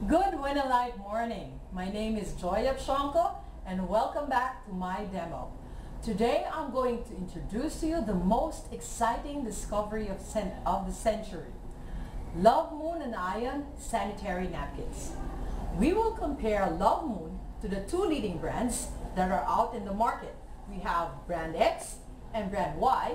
Good Winalite morning. My name is Joy Apshonko and welcome back to my demo. Today I'm going to introduce to you the most exciting discovery of the century. Love Moon and Ion sanitary napkins. We will compare Love Moon to the two leading brands that are out in the market. We have brand X and brand Y.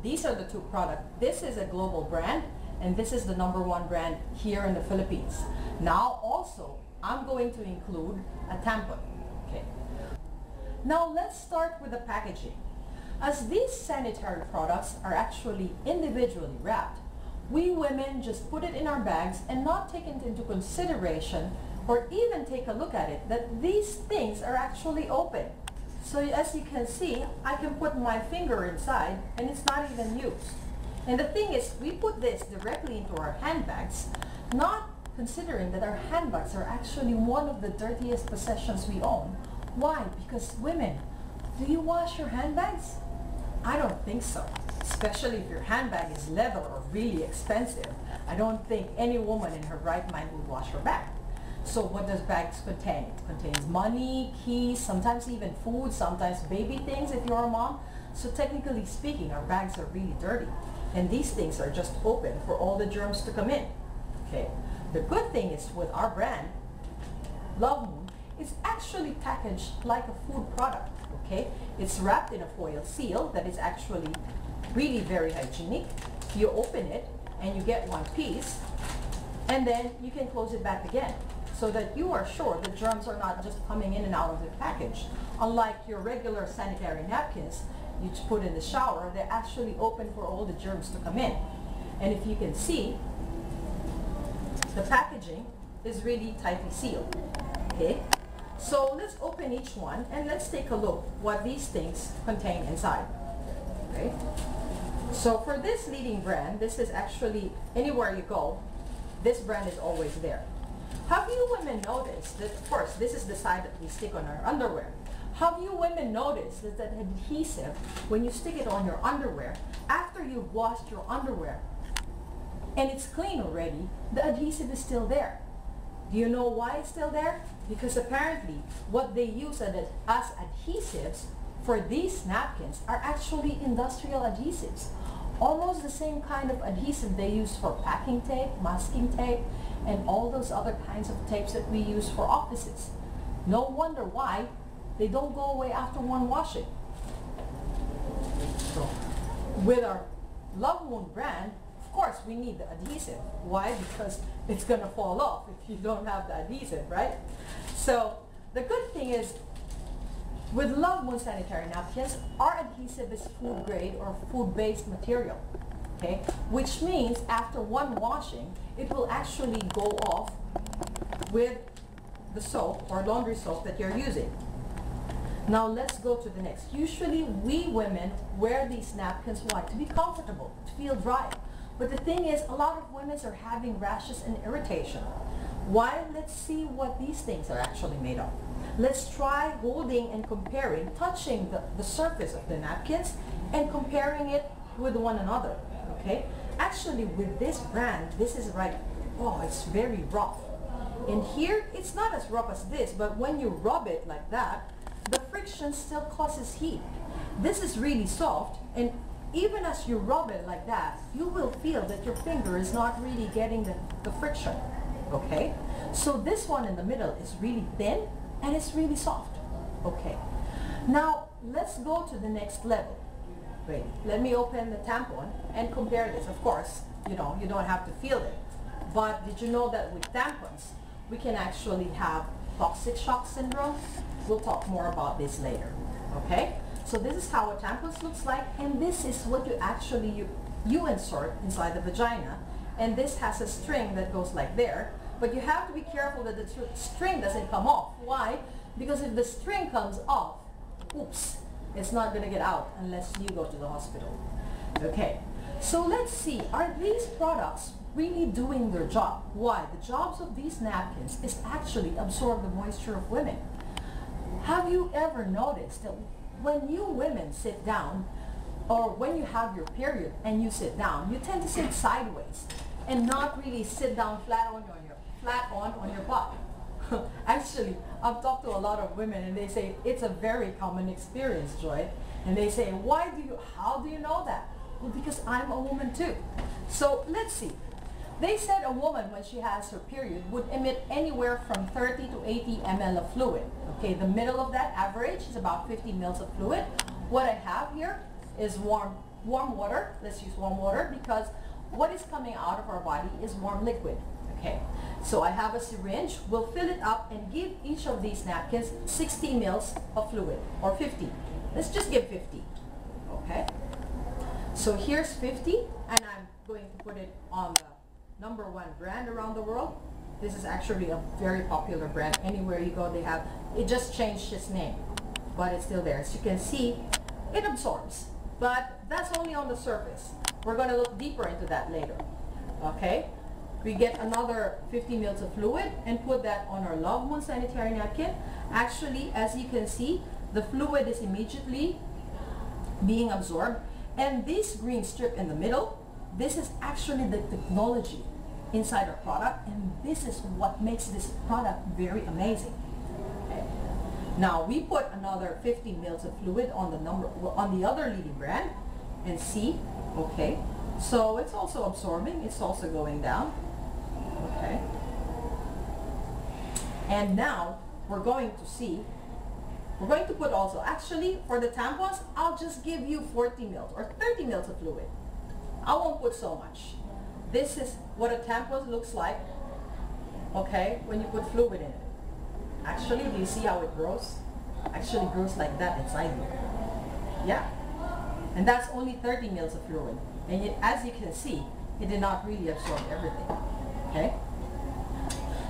These are the two products. This is a global brand and this is the #1 brand here in the Philippines. Now also, I'm going to include a tampon. Okay. Now let's start with the packaging. As these sanitary products are actually individually wrapped, we women just put it in our bags and not take it into consideration or even take a look at it that these things are actually open. So as you can see, I can put my finger inside and it's not even used. And the thing is, we put this directly into our handbags, not considering that our handbags are actually one of the dirtiest possessions we own. Why? Because women, do you wash your handbags? I don't think so. Especially if your handbag is leather or really expensive. I don't think any woman in her right mind would wash her bag. So what does bags contain? It contains money, keys, sometimes even food, sometimes baby things if you're a mom. So technically speaking, our bags are really dirty. And these things are just open for all the germs to come in. Okay. The good thing is with our brand, Love Moon, it's actually packaged like a food product. Okay. It's wrapped in a foil seal that is actually really very hygienic. You open it and you get one piece and then you can close it back again so that you are sure the germs are not just coming in and out of the package. Unlike your regular sanitary napkins you just put in the shower, they're actually open for all the germs to come in. And if you can see, the packaging is really tightly sealed. Okay, so let's open each one and let's take a look what these things contain inside. Okay, so for this leading brand, this is actually anywhere you go, this brand is always there. Have you women noticed that, of course, this is the side that we stick on our underwear. Have you women noticed that that adhesive, when you stick it on your underwear, after you've washed your underwear and it's clean already, the adhesive is still there? Do you know why it's still there? Because apparently what they use as adhesives for these napkins are actually industrial adhesives. Almost the same kind of adhesive they use for packing tape, masking tape, and all those other kinds of tapes that we use for offices. No wonder why they don't go away after one washing. So with our Love Moon brand, of course we need the adhesive. Why? Because it's going to fall off if you don't have the adhesive, right? So the good thing is with Love Moon sanitary napkins, our adhesive is food grade or food-based material. Okay? Which means after one washing, it will actually go off with the soap or laundry soap that you're using. Now let's go to the next. Usually we women wear these napkins, why? To be comfortable, to feel dry. But the thing is, a lot of women are having rashes and irritation. Why? Let's see what these things are actually made of. Let's try holding and comparing, touching the surface of the napkins and comparing it with one another. Okay? Actually with this brand, this is right, oh, it's very rough. And here, it's not as rough as this, but when you rub it like that, the friction still causes heat. This is really soft, and even as you rub it like that, you will feel that your finger is not really getting the friction. Okay? So this one in the middle is really thin and it's really soft. Okay. Now, let's go to the next level. Wait, let me open the tampon and compare this. Of course, you know, you don't have to feel it. But did you know that with tampons, we can actually have toxic shock syndrome? We'll talk more about this later. Okay? So this is how a tampon looks like, and this is what you actually you insert inside the vagina. And this has a string that goes like there, but you have to be careful that the string doesn't come off. Why? Because if the string comes off, oops, it's not going to get out unless you go to the hospital. Okay, so let's see, are these products really doing their job? Why? The jobs of these napkins is actually absorb the moisture of women. Have you ever noticed that when you women sit down, or when you have your period and you sit down, you tend to sit sideways and not really sit down flat on your body? Actually, I've talked to a lot of women and they say it's a very common experience, Joy. And they say, how do you know that? Well, because I'm a woman too. So let's see. They said a woman, when she has her period, would emit anywhere from 30 to 80 ml of fluid. Okay, the middle of that average is about 50 mils of fluid. What I have here is warm water. Let's use warm water because what is coming out of our body is warm liquid. Okay, so I have a syringe. We'll fill it up and give each of these napkins 60 mils of fluid, or 50. Let's just give 50. Okay, so here's 50, and I'm going to put it on the #1 brand around the world. This is actually a very popular brand. Anywhere you go, they have it. Just changed its name, but it's still there. As you can see, it absorbs, but that's only on the surface. We're going to look deeper into that later. Okay, we get another 50 mils of fluid and put that on our Love Moon sanitary napkin. Actually, as you can see, the fluid is immediately being absorbed, and this green strip in the middle, this is actually the technology inside our product, and this is what makes this product very amazing. Okay. Now we put another 50 mils of fluid on the other leading brand, and see, okay, so it's also absorbing, it's also going down. Okay, and now we're going to put also, actually for the tampons, I'll just give you 40 mils or 30 mils of fluid. I won't put so much. This is what a tampon looks like, okay, when you put fluid in it. Actually, do you see how it grows? Actually grows like that inside you. Yeah. And that's only 30 mils of fluid. And yet, as you can see, it did not really absorb everything. Okay?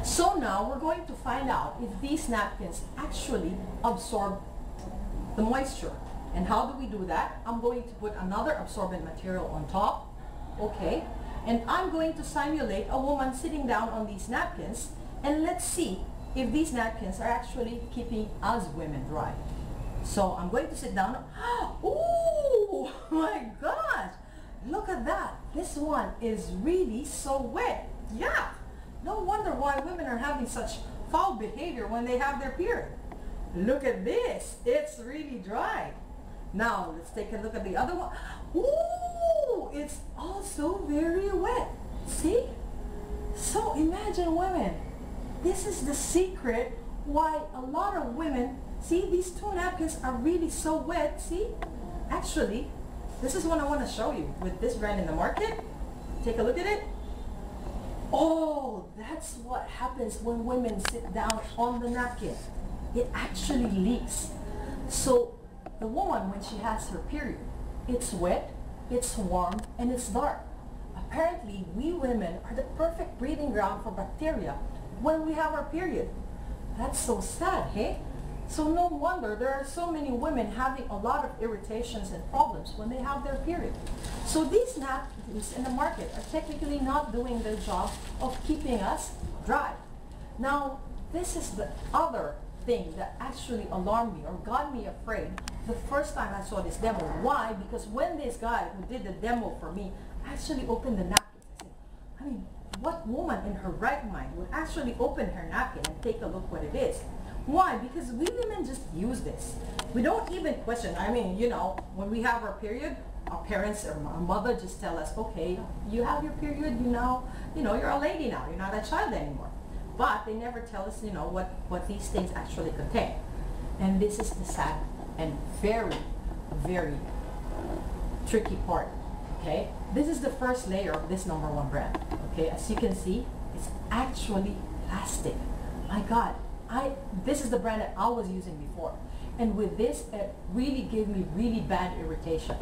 So now we're going to find out if these napkins actually absorb the moisture. And how do we do that? I'm going to put another absorbent material on top. Okay? And I'm going to simulate a woman sitting down on these napkins, and let's see if these napkins are actually keeping us women dry. So I'm going to sit down. Oh my gosh! Look at that. This one is really so wet. Yeah. No wonder why women are having such foul behavior when they have their period. Look at this. It's really dry. Now let's take a look at the other one. Ooh, it's also very wet. See? So imagine women. This is the secret why a lot of women, see, these two napkins are really so wet. See? Actually, this is what I want to show you with this brand in the market. Take a look at it. Oh, that's what happens when women sit down on the napkin. It actually leaks. So the woman, when she has her period, it's wet, it's warm, and it's dark. Apparently, we women are the perfect breeding ground for bacteria when we have our period. That's so sad, hey? So no wonder there are so many women having a lot of irritations and problems when they have their period. So these napkins in the market are technically not doing their job of keeping us dry. Now, this is the other thing that actually alarmed me or got me afraid the first time I saw this demo. Why? Because when this guy who did the demo for me actually opened the napkins, I said, I mean, what woman in her right mind would actually open her napkin and take a look what it is? Why? Because we women just use this. We don't even question. I mean, you know, when we have our period, our parents or our mother just tell us, okay, you have your period, you know, you're a lady now, you're not a child anymore. But they never tell us, you know, what these things actually contain. And this is the sad and very, very tricky part, okay? This is the first layer of this #1 brand, okay? As you can see, it's actually plastic. My God, this is the brand that I was using before. And with this, it really gave me really bad irritation.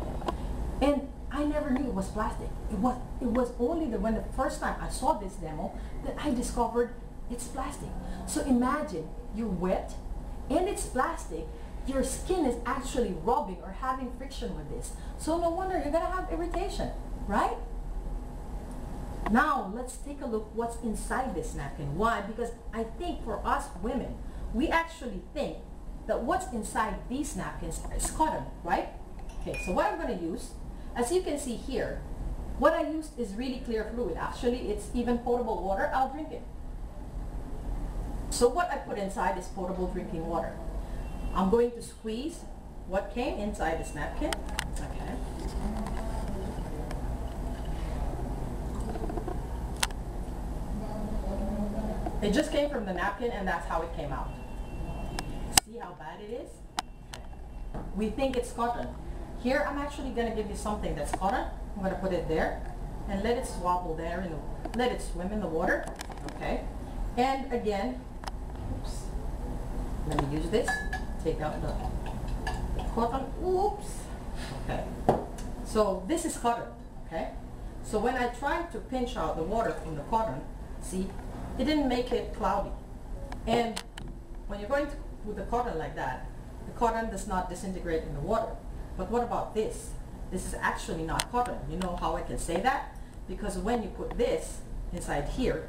And I never knew it was plastic. It was only when the first time I saw this demo that I discovered it's plastic. So imagine you're wet and it's plastic. Your skin is actually rubbing or having friction with this. So no wonder you're gonna have irritation, right? Now let's take a look what's inside this napkin. Why? Because I think for us women, we actually think that what's inside these napkins is cotton, right? Okay, so what I'm gonna use, as you can see here, what I used is really clear fluid. Actually, it's even potable water. I'll drink it. So what I put inside is potable drinking water. I'm going to squeeze what came inside this napkin. Okay. It just came from the napkin and that's how it came out. See how bad it is? Okay. We think it's cotton. Here I'm actually going to give you something that's cotton. I'm going to put it there and let it swabble there and let it swim in the water. Okay. And again, oops. Let me use this. Take out the cotton. Oops. Okay. So this is cotton. Okay. So when I tried to pinch out the water from the cotton, see, it didn't make it cloudy. And when you're going to with the cotton like that, the cotton does not disintegrate in the water. But what about this? This is actually not cotton. You know how I can say that? Because when you put this inside here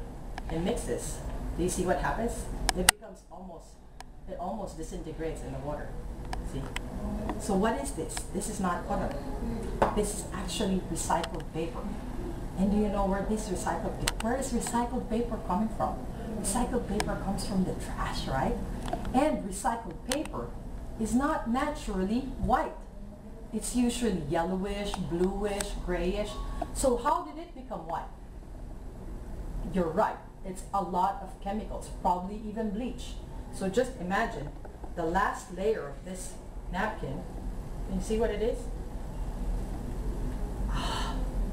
and mix this, do you see what happens? It becomes it almost disintegrates in the water. See? So what is this? This is not cotton. This is actually recycled paper. And do you know where is recycled paper coming from? Recycled paper comes from the trash, right? And recycled paper is not naturally white. It's usually yellowish, bluish, grayish. So how did it become white? You're right. It's a lot of chemicals, probably even bleach. So just imagine the last layer of this napkin. Can you see what it is?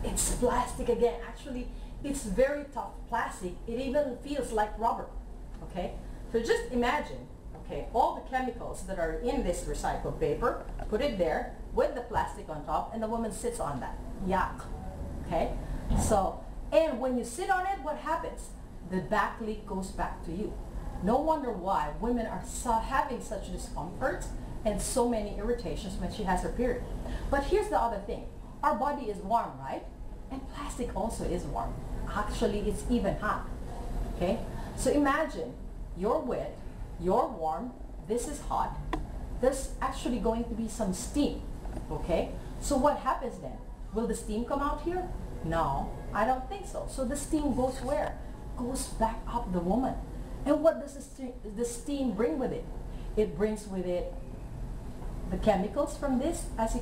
It's plastic again. Actually, it's very tough plastic. It even feels like rubber. Okay? So just imagine, okay, all the chemicals that are in this recycled paper, put it there with the plastic on top, and the woman sits on that. Yuck. Okay? So, and when you sit on it, what happens? The back leak goes back to you. No wonder why women are having such discomfort and so many irritations when she has her period. But here's the other thing. Our body is warm, right? And plastic also is warm. Actually, it's even hot. Okay? So imagine you're wet, you're warm, this is hot. There's actually going to be some steam. Okay? So what happens then? Will the steam come out here? No, I don't think so. So the steam goes where? Goes back up the woman. And what does the steam bring with it? It brings with it the chemicals from this, as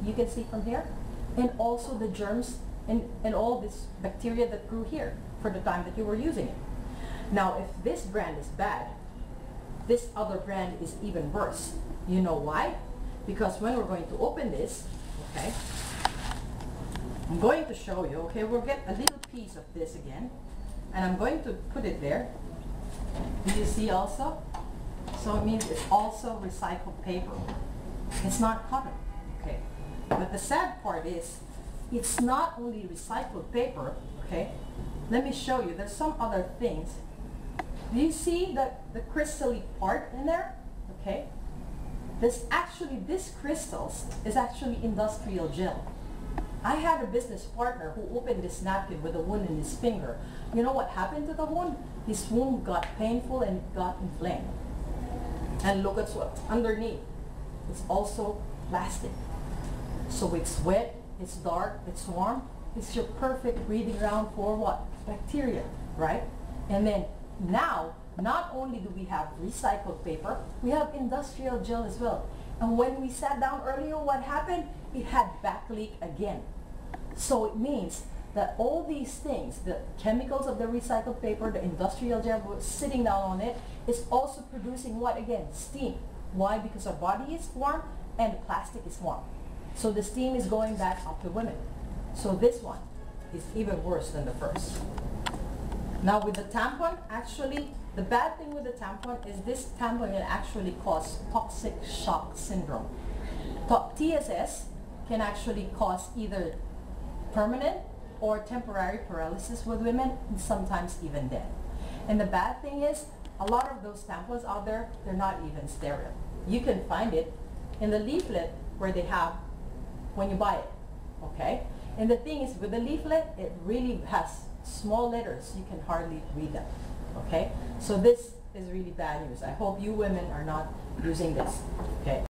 you can see from here, and also the germs and all this bacteria that grew here for the time that you were using it. Now, if this brand is bad, this other brand is even worse. You know why? Because when we're going to open this, okay, I'm going to show you, okay, we'll get a little piece of this again, and I'm going to put it there. Do you see also? So it means it's also recycled paper. It's not cotton, okay? But the sad part is, it's not only recycled paper, okay? Let me show you, there's some other things. Do you see the crystally part in there? Okay? This crystals is actually industrial gel. I had a business partner who opened this napkin with a wound in his finger. You know what happened to the wound? His wound got painful and it got inflamed. And look at what's underneath. It's also plastic. So it's wet, it's dark, it's warm. It's your perfect breeding ground for what? Bacteria, right? And then now, not only do we have recycled paper, we have industrial gel as well. And when we sat down earlier, what happened? It had back leak again. So it means that all these things, the chemicals of the recycled paper, the industrial gel sitting down on it, is also producing what again? Steam. Why? Because our body is warm and the plastic is warm. So the steam is going back up to women. So this one is even worse than the first. Now with the tampon, actually, the bad thing with the tampon is this tampon can actually cause toxic shock syndrome. TSS can actually cause either permanent or temporary paralysis with women, and sometimes even death. And the bad thing is, a lot of those tampons out there, they're not even sterile. You can find it in the leaflet where they have when you buy it, okay? And the thing is, with the leaflet, it really has small letters. You can hardly read them, okay? So this is really bad news. I hope you women are not using this, okay?